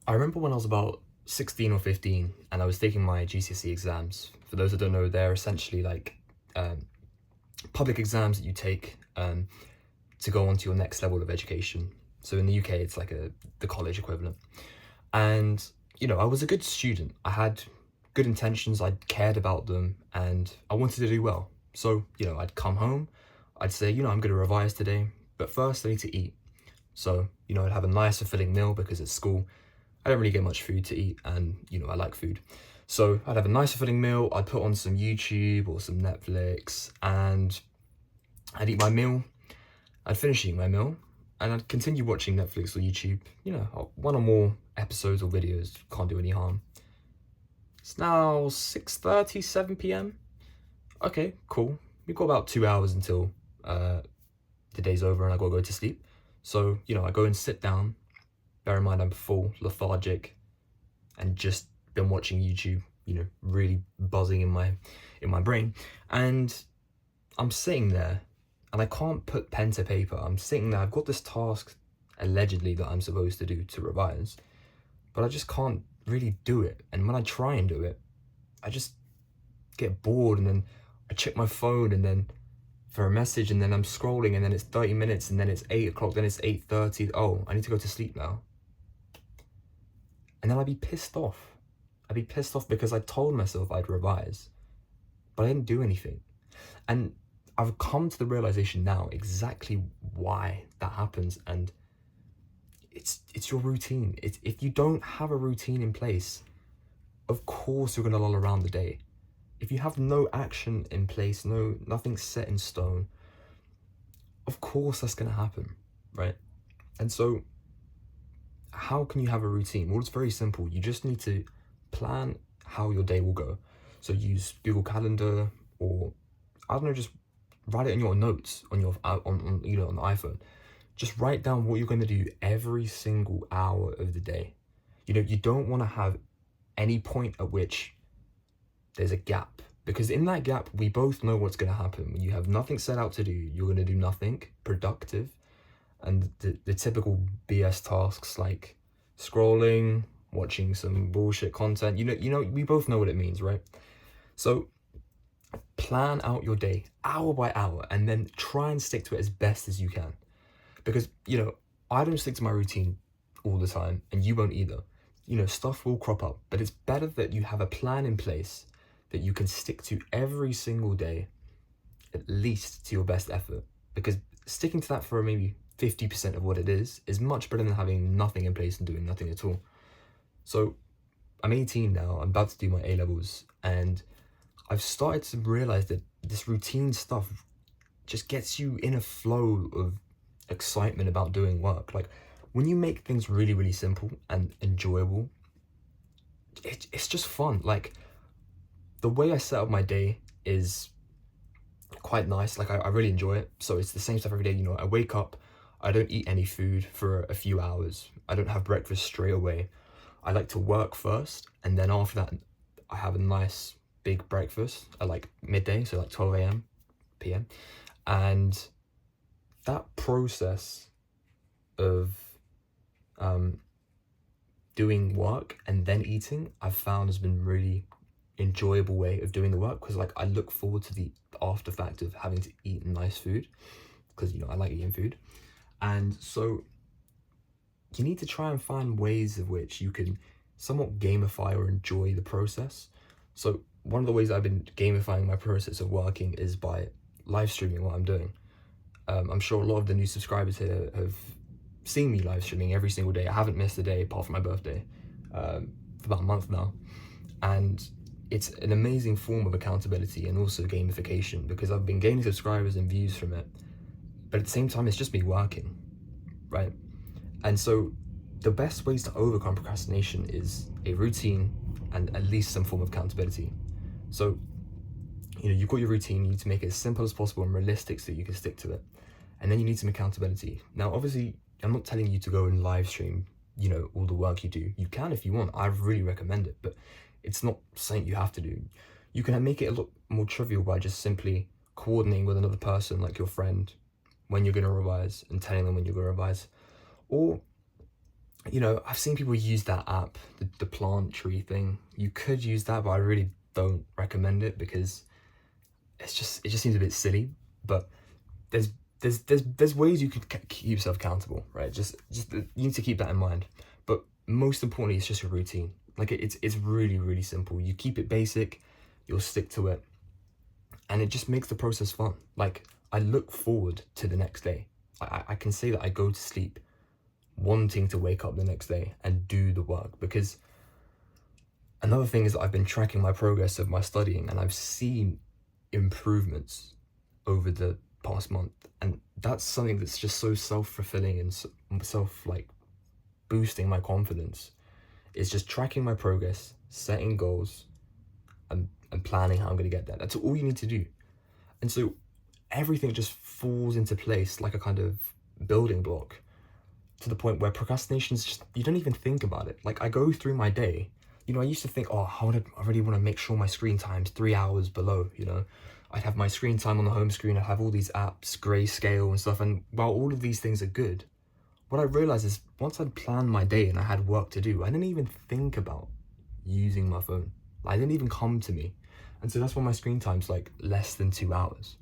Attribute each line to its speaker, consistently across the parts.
Speaker 1: I remember when I was about 16 or 15 and I was taking my GCSE exams. For those that don't know, they're essentially like um, public exams that you take to go on to your next level of education. So in the UK, it's like the college equivalent. And, I was a good student. I had good intentions, I cared about them, and I wanted to do well. So, I'd come home, I'd say, I'm going to revise today, but first I need to eat. So, I'd have a nice fulfilling meal because at school, I don't really get much food to eat and, I like food. So I'd have a nice fulfilling meal, I'd put on some YouTube or some Netflix and I'd eat my meal, I'd finish eating my meal and I'd continue watching Netflix or YouTube, one or more episodes or videos, can't do any harm. It's now 6:30, 7 p.m. Okay, cool. We've got about 2 hours until the day's over and I gotta go to sleep. So, I go and sit down. Bear in mind I'm full, lethargic, and just been watching YouTube, really buzzing in my brain. And I'm sitting there and I can't put pen to paper. I'm sitting there, I've got this task allegedly that I'm supposed to do to revise, but I just can't really do it. And when I try and do it, I just get bored and then I check my phone and then for a message and then I'm scrolling and then it's 30 minutes and then it's 8 o'clock, then it's 8:30. Oh, I need to go to sleep now. And then I'd be pissed off. I'd be pissed off because I told myself I'd revise, but I didn't do anything. And I've come to the realization now exactly why that happens. And it's your routine. If you don't have a routine in place, of course you're gonna loll around the day. If you have no action in place, nothing set in stone, of course that's gonna happen, right? And so how can you have a routine? Well, it's very simple. You just need to plan how your day will go. So use Google Calendar or I don't know, just write it in your notes on your on the iPhone. Just write down what you're going to do every single hour of the day. You don't want to have any point at which there's a gap, because in that gap we both know what's going to happen. When you have nothing set out to do, you're going to do nothing productive. And the typical BS tasks like scrolling, watching some bullshit content, we both know what it means, right? So plan out your day hour by hour and then try and stick to it as best as you can. Because, I don't stick to my routine all the time and you won't either. Stuff will crop up, but it's better that you have a plan in place that you can stick to every single day, at least to your best effort. Because sticking to that for maybe 50% of what it is much better than having nothing in place and doing nothing at all. So I'm 18 now, I'm about to do my A-levels, and I've started to realize that this routine stuff just gets you in a flow of excitement about doing work. Like when you make things really, really simple and enjoyable, it's just fun. Like the way I set up my day is quite nice. Like I really enjoy it. So it's the same stuff every day. I wake up, I don't eat any food for a few hours. I don't have breakfast straight away. I like to work first, and then after that, I have a nice big breakfast at like midday, so like 12 a.m., p.m. And that process of doing work and then eating, I've found has been really enjoyable way of doing the work, because like I look forward to the after fact of having to eat nice food, because I like eating food. And so you need to try and find ways of which you can somewhat gamify or enjoy the process. So one of the ways I've been gamifying my process of working is by live streaming what I'm doing. I'm sure a lot of the new subscribers here have seen me live streaming every single day. I haven't missed a day apart from my birthday for about a month now. And it's an amazing form of accountability and also gamification, because I've been gaining subscribers and views from it. But at the same time, it's just me working, right? And so the best ways to overcome procrastination is a routine and at least some form of accountability. So, you've got your routine, you need to make it as simple as possible and realistic so you can stick to it. And then you need some accountability. Now, obviously, I'm not telling you to go and live stream, all the work you do. You can if you want. I really recommend it, but it's not something you have to do. You can make it a lot more trivial by just simply coordinating with another person, like your friend, when you're going to revise and telling them when you're going to revise. Or you know, I've seen people use that app, the plant tree thing. You could use that, but I really don't recommend it because it just seems a bit silly. But there's there's ways you could keep yourself accountable, right? Just you need to keep that in mind. But most importantly, it's just a routine. Like it's really simple. You keep it basic, you'll stick to it, and it just makes the process fun. Like I look forward to the next day. I can say that I go to sleep wanting to wake up the next day and do the work, because another thing is that I've been tracking my progress of my studying, and I've seen improvements over the past month, and that's something that's just so self-fulfilling and self like boosting my confidence. It's just tracking my progress, setting goals, and planning how I'm going to get there. That's all you need to do. And so everything just falls into place like a kind of building block, to the point where procrastination is just, you don't even think about it. Like I go through my day, you know, I used to think, oh, I really want to make sure my screen time's 3 hours below, you know. I'd have my screen time on the home screen, I'd have all these apps, grayscale and stuff, and while all of these things are good, what I realized is once I'd planned my day and I had work to do, I didn't even think about using my phone. Like, it didn't even come to me. And so that's why my screen time's like less than 2 hours.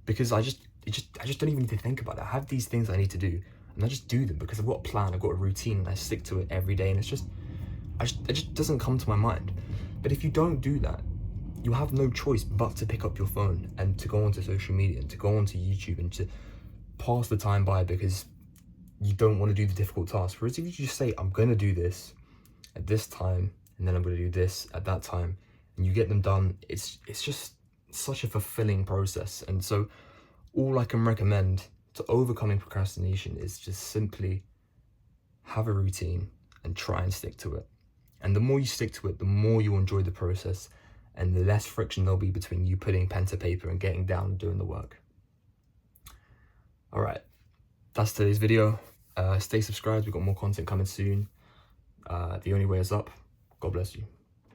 Speaker 1: Because I just don't even need to think about it. I have these things I need to do, and I just do them because I've got a plan, I've got a routine, and I stick to it every day, and it just doesn't come to my mind. But if you don't do that, you have no choice but to pick up your phone and to go onto social media and to go onto YouTube and to pass the time by because you don't want to do the difficult tasks. Whereas if you just say, I'm going to do this at this time, and then I'm going to do this at that time, and you get them done, it's just such a fulfilling process. And so all I can recommend to overcoming procrastination is just simply have a routine and try and stick to it. And the more you stick to it, the more you enjoy the process, and the less friction there'll be between you putting pen to paper and getting down and doing the work. All right, that's today's video. Stay subscribed, we've got more content coming soon. The only way is up. God bless you.